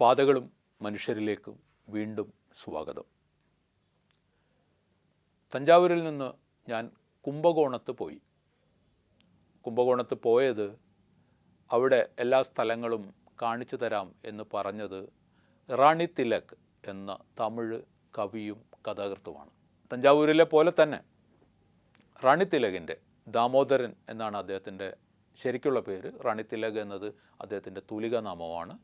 പാതകളും മനുഷ്യരിലേക്കും വീണ്ടും സ്വാഗതം. തഞ്ചാവൂരിൽ നിന്ന് ഞാൻ കുംഭകോണത്ത് പോയി. കുംഭകോണത്ത് പോയത് അവിടെ എല്ലാ സ്ഥലങ്ങളും കാണിച്ചു തരാം എന്ന് പറഞ്ഞത് റാണി തിലക് എന്ന തമിഴ് കവിയും കഥാകൃത്തുമാണ്. തഞ്ചാവൂരിലെ പോലെ തന്നെ റാണി തിലകിൻ്റെ ദാമോദരൻ എന്നാണ് അദ്ദേഹത്തിൻ്റെ ശരിക്കുള്ള പേര്. റാണി തിലക് എന്നത് അദ്ദേഹത്തിൻ്റെ തൂലികാ നാമമാണ്.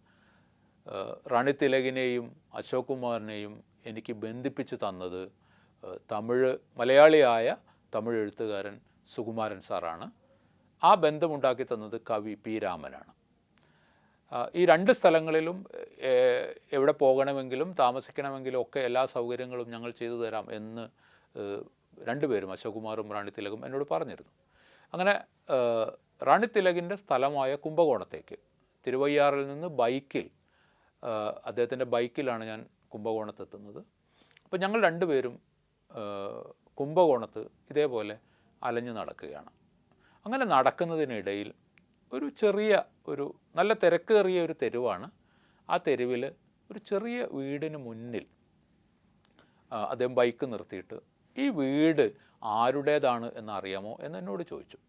റാണി തിലകിനെയും അശോക് കുമാറിനെയും എനിക്ക് ബന്ധിപ്പിച്ച് തന്നത് മലയാളിയായ തമിഴ് എഴുത്തുകാരൻ സുകുമാരൻ സാറാണ്. ആ ബന്ധമുണ്ടാക്കി തന്നത് കവി പി രാമനാണ്. ഈ രണ്ട് സ്ഥലങ്ങളിലും എവിടെ പോകണമെങ്കിലും താമസിക്കണമെങ്കിലും ഒക്കെ എല്ലാ സൗകര്യങ്ങളും ഞങ്ങൾ ചെയ്തു തരാം എന്ന് രണ്ടുപേരും, അശോക് കുമാറും റാണി തിലകും, എന്നോട് പറഞ്ഞിരുന്നു. അങ്ങനെ റാണി തിലകിൻ്റെ സ്ഥലമായ കുംഭകോണത്തേക്ക് തിരുവയ്യാറിൽ നിന്ന് അദ്ദേഹത്തിൻ്റെ ബൈക്കിലാണ് ഞാൻ കുംഭകോണത്തെത്തുന്നത്. അപ്പോൾ ഞങ്ങൾ രണ്ടുപേരും കുംഭകോണത്ത് ഇതേപോലെ അലഞ്ഞു നടക്കുകയാണ്. അങ്ങനെ നടക്കുന്നതിനിടയിൽ ഒരു നല്ല തിരക്കേറിയ ഒരു തെരുവാണ്. ആ തെരുവിൽ ഒരു ചെറിയ വീടിന് മുന്നിൽ അദ്ദേഹം ബൈക്ക് നിർത്തിയിട്ട്, ഈ വീട് ആരുടേതാണ് എന്നറിയാമോ എന്ന് എന്നോട് ചോദിച്ചു.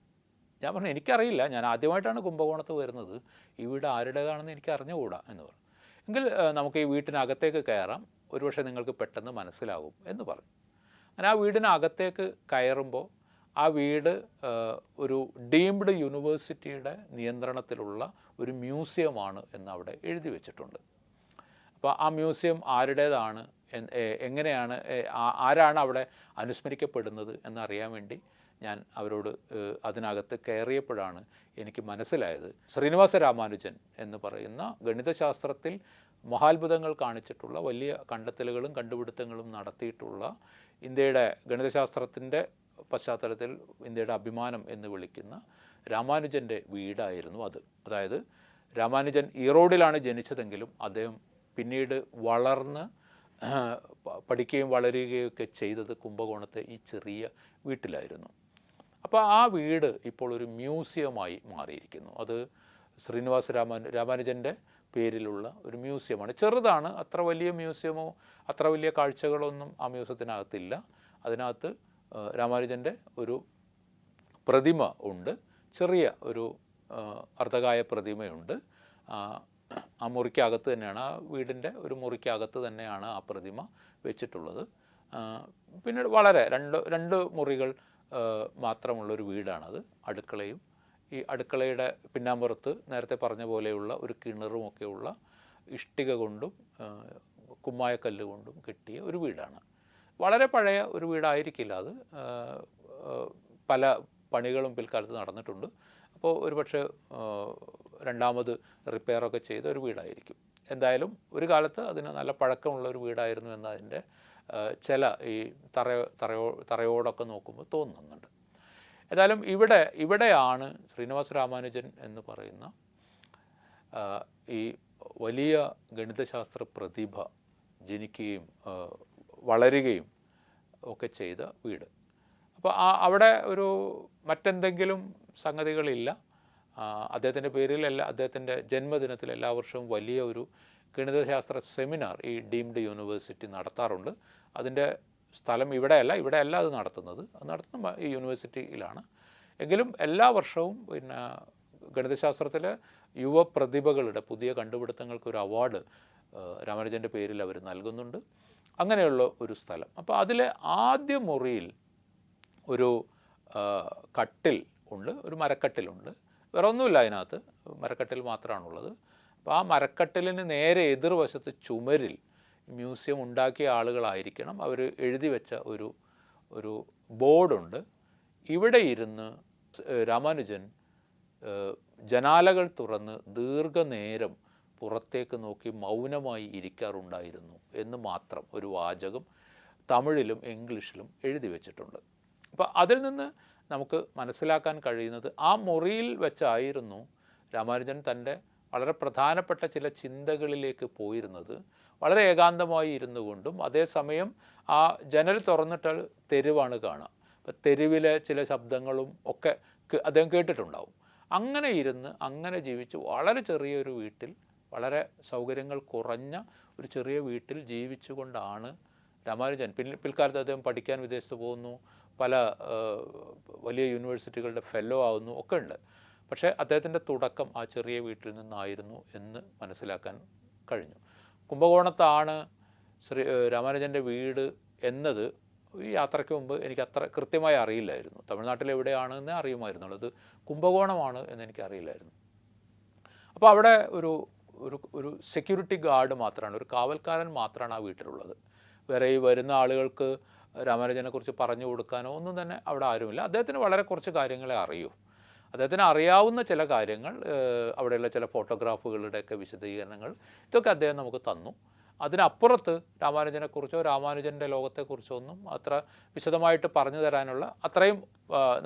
ഞാൻ പറഞ്ഞു, എനിക്കറിയില്ല, ഞാൻ ആദ്യമായിട്ടാണ് കുംഭകോണത്ത് വരുന്നത്, ഈ വീട് ആരുടേതാണെന്ന് എനിക്ക് അറിഞ്ഞുകൂടാ എന്ന് പറഞ്ഞു. എങ്കിൽ നമുക്ക് ഈ വീട്ടിനകത്തേക്ക് കയറാം, ഒരുപക്ഷെ നിങ്ങൾക്ക് പെട്ടെന്ന് മനസ്സിലാകും എന്ന് പറഞ്ഞു. അങ്ങനെ ആ വീടിനകത്തേക്ക് കയറുമ്പോൾ ആ വീട് ഒരു ഡീംഡ് യൂണിവേഴ്സിറ്റിയുടെ നിയന്ത്രണത്തിലുള്ള ഒരു മ്യൂസിയമാണ് എന്ന് അവിടെ എഴുതി വച്ചിട്ടുണ്ട്. അപ്പോൾ ആ മ്യൂസിയം ആരുടേതാണ്, എങ്ങനെയാണ്, ആരാണ് അവിടെ അനുസ്മരിക്കപ്പെടുന്നത് എന്നറിയാൻ വേണ്ടി ഞാൻ അവരോട് അതിനകത്ത് കയറിയപ്പോഴാണ് എനിക്ക് മനസ്സിലായത്, ശ്രീനിവാസ രാമാനുജൻ എന്ന് പറയുന്ന ഗണിതശാസ്ത്രത്തിൽ മഹാത്ഭുതങ്ങൾ കാണിച്ചിട്ടുള്ള, വലിയ കണ്ടെത്തലുകളും കണ്ടുപിടുത്തങ്ങളും നടത്തിയിട്ടുള്ള, ഇന്ത്യയുടെ ഗണിതശാസ്ത്രത്തിൻ്റെ പശ്ചാത്തലത്തിൽ ഇന്ത്യയുടെ അഭിമാനം എന്ന് വിളിക്കുന്ന രാമാനുജൻ്റെ വീടായിരുന്നു അത്. അതായത് രാമാനുജൻ ഈറോഡിലാണ് ജനിച്ചതെങ്കിലും അദ്ദേഹം പിന്നീട് വളർന്ന് പഠിക്കുകയും വളരുകയും ഒക്കെ ചെയ്തത് കുംഭകോണത്തെ ഈ ചെറിയ വീട്ടിലായിരുന്നു. അപ്പോൾ ആ വീട് ഇപ്പോൾ ഒരു മ്യൂസിയമായി മാറിയിരിക്കുന്നു. അത് ശ്രീനിവാസ രാമാനുജൻ്റെ പേരിലുള്ള ഒരു മ്യൂസിയമാണ്. ചെറുതാണ്, അത്ര വലിയ മ്യൂസിയമോ അത്ര വലിയ കാഴ്ചകളൊന്നും ആ മ്യൂസിയത്തിനകത്തില്ല. അതിനകത്ത് രാമാനുജൻ്റെ ഒരു പ്രതിമ ഉണ്ട്, ചെറിയ ഒരു അർദ്ധകായ പ്രതിമയുണ്ട്. ആ മുറിക്കകത്ത് തന്നെയാണ്, ആ വീടിൻ്റെ ഒരു മുറിക്കകത്ത് തന്നെയാണ് ആ പ്രതിമ വെച്ചിട്ടുള്ളത്. പിന്നീട് വളരെ രണ്ട് മുറികൾ മാത്രമുള്ളൊരു വീടാണത്. അടുക്കളയും, ഈ അടുക്കളയുടെ പിന്നാമ്പുറത്ത് നേരത്തെ പറഞ്ഞ പോലെയുള്ള ഒരു കിണറുമൊക്കെയുള്ള ഇഷ്ടിക കൊണ്ടും കുമ്മായക്കല്ല് കൊണ്ടും കെട്ടിയ ഒരു വീടാണ്. വളരെ പഴയ ഒരു വീടായിരിക്കില്ല അത്. പല പണികളും പിൽക്കാലത്ത് നടന്നിട്ടുണ്ട്. അപ്പോൾ ഒരുപക്ഷെ രണ്ടാമത് റിപ്പയറൊക്കെ ചെയ്ത ഒരു വീടായിരിക്കും. എന്തായാലും ഒരു കാലത്ത് അതിന് നല്ല പഴക്കമുള്ള ഒരു വീടായിരുന്നു എന്നതിൻ്റെ ചില ഈ തറയോടൊക്കെ നോക്കുമ്പോൾ തോന്നുന്നുണ്ട്. ഏതായാലും ഇവിടെയാണ് ശ്രീനിവാസ രാമാനുജൻ എന്ന് പറയുന്ന ഈ വലിയ ഗണിതശാസ്ത്ര പ്രതിഭ ജനിക്കുകയും വളരുകയും ഒക്കെ ചെയ്ത വീട്. അപ്പോൾ അവിടെ ഒരു മറ്റെന്തെങ്കിലും സംഗതികളില്ല. അദ്ദേഹത്തിൻ്റെ പേരിൽ അദ്ദേഹത്തിൻ്റെ ജന്മദിനത്തിൽ എല്ലാ വർഷവും വലിയ ഒരു ഗണിതശാസ്ത്ര സെമിനാർ ഈ ഡീംഡ് യൂണിവേഴ്സിറ്റി നടത്താറുണ്ട്. അതിൻ്റെ സ്ഥലം ഇവിടെയല്ല അത് നടത്തുന്നത് ഈ യൂണിവേഴ്സിറ്റിയിലാണ്. എങ്കിലും എല്ലാ വർഷവും പിന്നെ ഗണിതശാസ്ത്രത്തിലെ യുവപ്രതിഭകളുടെ പുതിയ കണ്ടുപിടുത്തങ്ങൾക്ക് ഒരു അവാർഡ് രാമാനുജൻ്റെ പേരിൽ അവർ നൽകുന്നുണ്ട്. അങ്ങനെയുള്ള ഒരു സ്ഥലം. അപ്പോൾ അതിലെ ആദ്യ മുറിയിൽ ഒരു കട്ടിൽ ഉണ്ട്, ഒരു മരക്കട്ടിലുണ്ട്. വേറെ ഒന്നുമില്ല അതിനകത്ത്, മരക്കട്ടിൽ മാത്രമാണുള്ളത്. അപ്പോൾ ആ മരക്കട്ടിലിന് നേരെ എതിർവശത്ത് ചുമരിൽ മ്യൂസിയം ഉണ്ടാക്കിയ ആളുകളായിരിക്കണം, അവർ എഴുതി വെച്ച ഒരു ബോർഡുണ്ട്. ഇവിടെ ഇരുന്ന് രാമാനുജൻ ജനാലകൾ തുറന്ന് ദീർഘനേരം പുറത്തേക്ക് നോക്കി മൗനമായി ഇരിക്കാറുണ്ടായിരുന്നു എന്ന് മാത്രം ഒരു വാചകം തമിഴിലും ഇംഗ്ലീഷിലും എഴുതി വച്ചിട്ടുണ്ട്. അപ്പോൾ അതിൽ നിന്ന് നമുക്ക് മനസ്സിലാക്കാൻ കഴിയുന്നത് ആ മുറിയിൽ വെച്ചായിരുന്നു രാമാനുജൻ തൻ്റെ വളരെ പ്രധാനപ്പെട്ട ചില ചിന്തകളിലേക്ക് പോയിരുന്നത്. വളരെ ഏകാന്തമായി ഇരുന്നു കൊണ്ടും അതേസമയം ആ ജനൽ തുറന്നിട്ടാൽ തെരുവാണ് കാണുക. അപ്പോൾ തെരുവിലെ ചില ശബ്ദങ്ങളും ഒക്കെ അദ്ദേഹം കേട്ടിട്ടുണ്ടാവും. അങ്ങനെ ഇരുന്ന് അങ്ങനെ ജീവിച്ച് വളരെ ചെറിയൊരു വീട്ടിൽ വളരെ സൗകര്യങ്ങൾ കുറഞ്ഞ ഒരു ചെറിയ വീട്ടിൽ ജീവിച്ചുകൊണ്ടാണ് രാമാനുജൻ പിൽക്കാലത്ത് അദ്ദേഹം പഠിക്കാൻ വിദേശത്ത് പോകുന്നു, പല വലിയ യൂണിവേഴ്സിറ്റികളുടെ ഫെല്ലോ ആകുന്നു ഒക്കെ ഉണ്ട്. പക്ഷേ അദ്ദേഹത്തിൻ്റെ തുടക്കം ആ ചെറിയ വീട്ടിൽ നിന്നായിരുന്നു എന്ന് മനസ്സിലാക്കാൻ കഴിഞ്ഞു. കുംഭകോണത്താണ് രാമാനുജൻ്റെ വീട് എന്നത് ഈ യാത്രയ്ക്ക് മുമ്പ് എനിക്ക് അത്ര കൃത്യമായി അറിയില്ലായിരുന്നു. തമിഴ്നാട്ടിൽ എവിടെയാണെന്ന് അറിയുമായിരുന്നുള്ളൂ, അത് കുംഭകോണമാണ് എന്ന് എനിക്കറിയില്ലായിരുന്നു. അപ്പോൾ അവിടെ ഒരു ഒരു ഒരു സെക്യൂരിറ്റി ഗാർഡ് മാത്രമാണ്, ഒരു കാവൽക്കാരൻ മാത്രമാണ് ആ വീട്ടിലുള്ളത്. വേറെ ഈ വരുന്ന ആളുകൾക്ക് രാമാനുജനെക്കുറിച്ച് പറഞ്ഞു കൊടുക്കാനോ ഒന്നും തന്നെ അവിടെ ആരുമില്ല. അദ്ദേഹത്തിന് വളരെ കുറച്ച് കാര്യങ്ങളെ അറിയൂ. അദ്ദേഹത്തിന് അറിയാവുന്ന ചില കാര്യങ്ങൾ, അവിടെയുള്ള ചില ഫോട്ടോഗ്രാഫുകളുടെയൊക്കെ വിശദീകരണങ്ങൾ, ഇതൊക്കെ അദ്ദേഹം നമുക്ക് തന്നു. അതിനപ്പുറത്ത് രാമാനുജനെക്കുറിച്ചോ രാമാനുജൻ്റെ ലോകത്തെക്കുറിച്ചോ ഒന്നും അത്ര വിശദമായിട്ട് പറഞ്ഞു തരാനുള്ള അത്രയും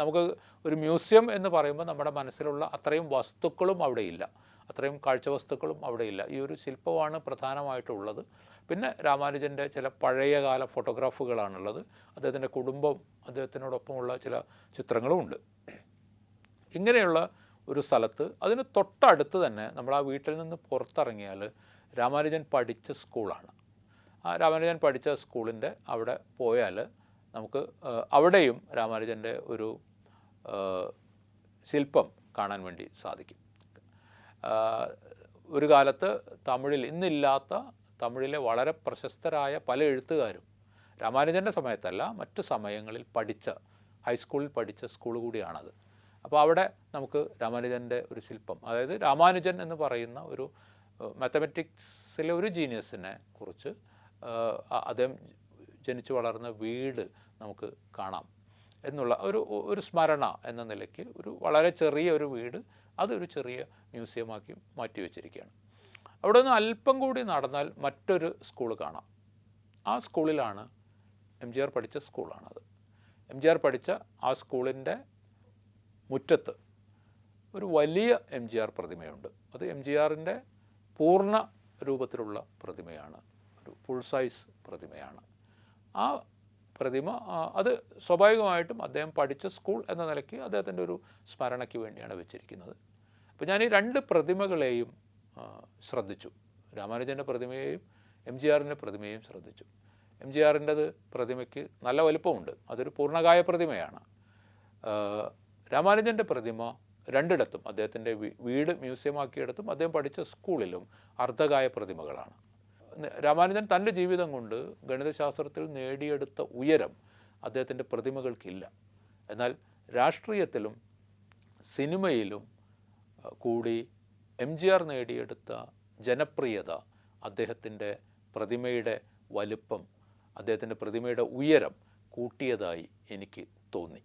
നമുക്ക് ഒരു മ്യൂസിയം എന്ന് പറയുമ്പോൾ നമ്മുടെ മനസ്സിലുള്ള അത്രയും വസ്തുക്കളും അവിടെയില്ല, അത്രയും കാഴ്ചവസ്തുക്കളും അവിടെയില്ല. ഈ ഒരു ശില്പമാണ് പ്രധാനമായിട്ടുള്ളത്. പിന്നെ രാമാനുജൻ്റെ ചില പഴയകാല ഫോട്ടോഗ്രാഫുകളാണുള്ളത്. അദ്ദേഹത്തിൻ്റെ കുടുംബം, അദ്ദേഹത്തിനോടൊപ്പമുള്ള ചില ചിത്രങ്ങളുമുണ്ട്. ഇങ്ങനെയുള്ള ഒരു സ്ഥലത്ത് അതിന് തൊട്ടടുത്ത് തന്നെ നമ്മൾ ആ വീട്ടിൽ നിന്ന് പുറത്തിറങ്ങിയാൽ രാമാനുജൻ പഠിച്ച സ്കൂളാണ്. ആ രാമാനുജൻ പഠിച്ച സ്കൂളിൻ്റെ അവിടെ പോയാൽ നമുക്ക് അവിടെയും രാമാനുജൻ്റെ ഒരു ശില്പം കാണാൻ വേണ്ടി സാധിക്കും. ഒരു കാലത്ത് തമിഴിൽ ഇന്നില്ലാത്ത തമിഴിലെ വളരെ പ്രശസ്തരായ പല എഴുത്തുകാരും രാമാനുജൻ്റെ സമയത്തല്ല മറ്റു സമയങ്ങളിൽ പഠിച്ച, ഹൈസ്കൂളിൽ പഠിച്ച സ്കൂൾ കൂടിയാണത്. അപ്പോൾ അവിടെ നമുക്ക് രാമാനുജൻ്റെ ഒരു ശില്പം, അതായത് രാമാനുജൻ എന്ന് പറയുന്ന ഒരു മാത്തമാറ്റിക്സിലെ ഒരു ജീനിയസിനെ കുറിച്ച് അദ്ദേഹം ജനിച്ചു വളർന്ന വീട് നമുക്ക് കാണാം എന്നുള്ള ഒരു സ്മരണ എന്ന നിലയ്ക്ക് ഒരു വളരെ ചെറിയ ഒരു വീട്, അതൊരു ചെറിയ മ്യൂസിയമാക്കി മാറ്റി വെച്ചിരിക്കുകയാണ്. അവിടെ നിന്ന് അല്പം കൂടി നടന്നാൽ മറ്റൊരു സ്കൂൾ കാണാം. ആ സ്കൂളിലാണ് MGR പഠിച്ച സ്കൂളാണത്. MGR പഠിച്ച ആ സ്കൂളിൻ്റെ മുറ്റത്ത് ഒരു വലിയ MGR പ്രതിമയുണ്ട്. അത് MGRൻ്റെ പൂർണ്ണ രൂപത്തിലുള്ള പ്രതിമയാണ്, ഒരു ഫുൾ സൈസ് പ്രതിമയാണ്. ആ പ്രതിമ അത് സ്വാഭാവികമായിട്ടും അദ്ദേഹം പഠിച്ച സ്കൂൾ എന്ന നിലയ്ക്ക് അദ്ദേഹത്തിൻ്റെ ഒരു സ്മരണയ്ക്ക് വേണ്ടിയാണ് വെച്ചിരിക്കുന്നത്. അപ്പോൾ ഞാൻ ഈ രണ്ട് പ്രതിമകളെയും ശ്രദ്ധിച്ചു, രാമാനുജൻ്റെ പ്രതിമയെയും MGRൻ്റെ പ്രതിമയെയും ശ്രദ്ധിച്ചു. MGRൻ്റെത് പ്രതിമയ്ക്ക് നല്ല വലിപ്പമുണ്ട്, അതൊരു പൂർണ്ണകായ പ്രതിമയാണ്. രാമാനുജൻ്റെ പ്രതിമ രണ്ടിടത്തും, അദ്ദേഹത്തിൻ്റെ വീട് മ്യൂസിയമാക്കിയിടത്തും അദ്ദേഹം പഠിച്ച സ്കൂളിലും അർദ്ധകായ പ്രതിമകളാണ്. രാമാനുജൻ തൻ്റെ ജീവിതം കൊണ്ട് ഗണിതശാസ്ത്രത്തിൽ നേടിയെടുത്ത ഉയരം അദ്ദേഹത്തിൻ്റെ പ്രതിമകൾക്കില്ല. എന്നാൽ രാഷ്ട്രീയത്തിലും സിനിമയിലും കൂടി MGR നേടിയെടുത്ത ജനപ്രിയത അദ്ദേഹത്തിൻ്റെ പ്രതിമയുടെ വലിപ്പം, അദ്ദേഹത്തിൻ്റെ പ്രതിമയുടെ ഉയരം കൂട്ടിയതായി എനിക്ക് തോന്നി.